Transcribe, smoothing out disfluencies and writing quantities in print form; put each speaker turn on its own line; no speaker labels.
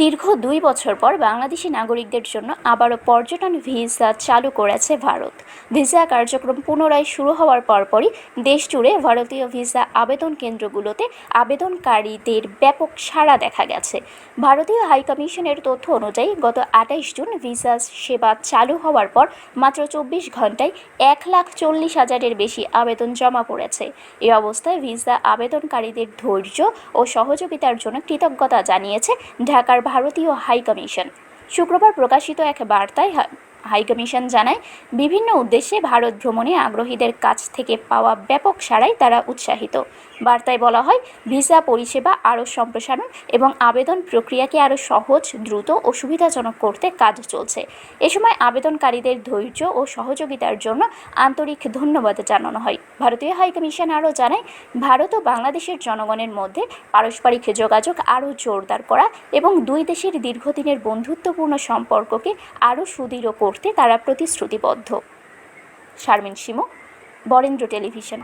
দীর্ঘ ২ বছর পর বাংলাদেশি নাগরিকদের জন্য আবারও পর্যটন ভিসা চালু করেছে ভারত। ভিসা কার্যক্রম পুনরায় শুরু হওয়ার পরপরই দেশজুড়ে ভারতীয় ভিসা আবেদন কেন্দ্রগুলোতে আবেদনকারীদের ব্যাপক সাড়া দেখা গেছে। ভারতীয় হাইকমিশনের তথ্য অনুযায়ী গত ২৮ জুন ভিসা সেবা চালু হওয়ার পর মাত্র ২৪ ঘন্টায় ১,৪০,০০০-এর বেশি আবেদন জমা পড়েছে। এ অবস্থায় ভিসা আবেদনকারীদের ধৈর্য ও সহযোগিতার জন্য কৃতজ্ঞতা জানিয়েছে ঢাকার ভারতীয় হাইকমিশন। শুক্রবার প্রকাশিত এক বার্তায় হাইকমিশন জানায়, বিভিন্ন উদ্দেশ্যে ভারত ভ্রমণে আগ্রহীদের কাছ থেকে পাওয়া ব্যাপক সাড়ায় তারা উৎসাহিত। বার্তায় বলা হয়, ভিসা পরিষেবা আরও সম্প্রসারণ এবং আবেদন প্রক্রিয়াকে আরও সহজ, দ্রুত ও সুবিধাজনক করতে কাজ চলছে। এ সময় আবেদনকারীদের ধৈর্য ও সহযোগিতার জন্য আন্তরিক ধন্যবাদ জানানো হয়। ভারতীয় হাইকমিশন আরও জানায়, ভারত ও বাংলাদেশের জনগণের মধ্যে পারস্পরিক যোগাযোগ আরও জোরদার করা এবং দুই দেশের দীর্ঘদিনের বন্ধুত্বপূর্ণ সম্পর্ককে আরও সুদৃঢ় করতে তারা প্রতিশ্রুতিবদ্ধ। শারমিন শিমু, বরেন্দ্র টেলিভিশন।